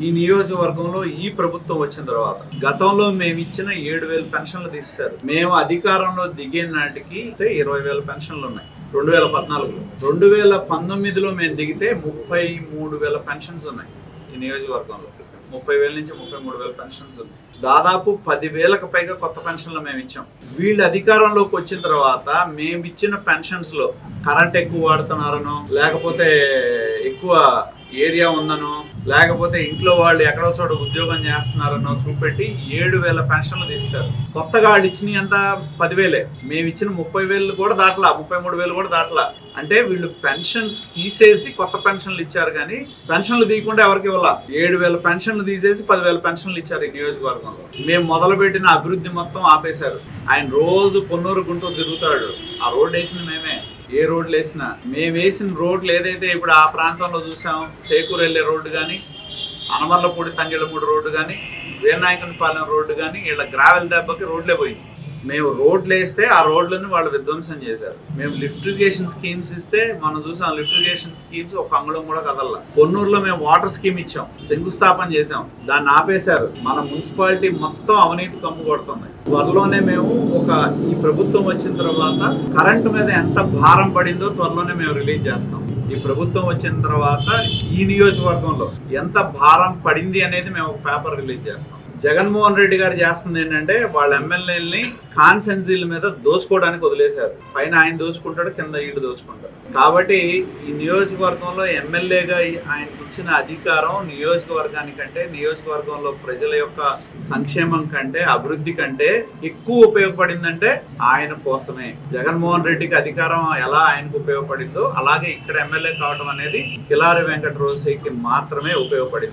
ఈ నియోజకవర్గంలో ఈ ప్రభుత్వం వచ్చిన తర్వాత గతంలో మేము ఇచ్చిన 7,000 పెన్షన్లు తీశారు. మేము అధికారంలో దిగే నాటికి 20,000 పెన్షన్లు ఉన్నాయి 2014లో. 2019లో మేము దిగితే 33,000 పెన్షన్స్ ఉన్నాయి ఈ నియోజకవర్గంలో. 30,000 నుంచి 33,000 పెన్షన్స్ ఉన్నాయి. దాదాపు 10,000కు పైగా కొత్త పెన్షన్లు మేము ఇచ్చాం. వీళ్ళు అధికారంలోకి వచ్చిన తర్వాత మేము ఇచ్చిన పెన్షన్స్ లో కరెంట్ ఎక్కువ వాడుతున్నారనో, లేకపోతే ఎక్కువ ఏరియా ఉందనో, లేకపోతే ఇంట్లో వాళ్ళు ఎక్కడో చోట ఉద్యోగం చేస్తున్నారనో చూపెట్టి 7,000 పెన్షన్లు తీస్తారు. కొత్తగా వాళ్ళు ఇచ్చినవి అంతా 10,000. మేము ఇచ్చిన 30,000 కూడా దాటలా, 33,000 కూడా దాటలా. అంటే వీళ్ళు పెన్షన్స్ తీసేసి కొత్త పెన్షన్లు ఇచ్చారు, కానీ పెన్షన్లు తీయకుండా ఎవరికి ఇవ్వాల. 7,000 పెన్షన్లు తీసేసి 10,000 పెన్షన్లు ఇచ్చారు ఈ నియోజకవర్గంలో. మేము మొదలుపెట్టిన అభివృద్ధి మొత్తం ఆపేశారు. ఆయన రోజు పొన్నూరు గుంటూరు తిరుగుతాడు. ఆ రోడ్డు వేసింది మేమే. ఏ రోడ్లు వేసినా మేము వేసిన రోడ్లు ఏదైతే ఇప్పుడు ఆ ప్రాంతంలో చూసాం, సేకూరు వెళ్ళే రోడ్డు కానీ, అనమర్లపూడి తంగెళ్ళమూడి రోడ్డు కానీ, వీరనాయకునిపాలెం రోడ్డు కానీ, వీళ్ళ గ్రావెల్ దెబ్బకి రోడ్లే పోయింది. మేము రోడ్లు వేస్తే ఆ రోడ్లను వాళ్ళు విధ్వంసం చేశారు. మేము లిఫ్ట్ ఇరిగేషన్ స్కీమ్స్ ఇస్తే మనం చూసాం, లిఫ్ట్ ఇరిగేషన్ స్కీమ్స్ ఒక అంగుళం కూడా కదల్లా. పొన్నూరులో మేము వాటర్ స్కీమ్ ఇచ్చాం, శంకుస్థాపన చేసాం, దాన్ని ఆపేశారు. మన మున్సిపాలిటీ మొత్తం అవినీతి కమ్ము కొడుతుంది. త్వరలోనే మేము ఈ ప్రభుత్వం వచ్చిన తర్వాత కరెంటు మీద ఎంత భారం పడిందో త్వరలోనే మేము రిలీజ్ చేస్తాం. ఈ ప్రభుత్వం వచ్చిన తర్వాత ఈ నియోజకవర్గంలో ఎంత భారం పడింది అనేది మేము ఒక పేపర్ రిలీజ్ చేస్తాం. జగన్మోహన్ రెడ్డి గారు చేస్తుంది ఏంటంటే వాళ్ళ ఎమ్మెల్యేలని కాన్సెన్సీల మీద దోచుకోవడానికి వదిలేశారు. పైన ఆయన దోచుకుంటాడు, కింద ఈడు దోచుకుంటాడు. కాబట్టి ఈ నియోజకవర్గంలో ఎమ్మెల్యేగా ఆయనకు ఇచ్చిన అధికారం నియోజకవర్గానికంటే, నియోజకవర్గంలో ప్రజల యొక్క సంక్షేమం కంటే, అభివృద్ధి కంటే ఎక్కువ ఉపయోగపడిందంటే ఆయన కోసమే. జగన్మోహన్ రెడ్డికి అధికారం ఎలా ఆయనకు ఉపయోగపడిందో అలాగే ఇక్కడ ఎమ్మెల్యే కావడం అనేది కిలారి వెంకట రోసయ్యకి మాత్రమే ఉపయోగపడింది.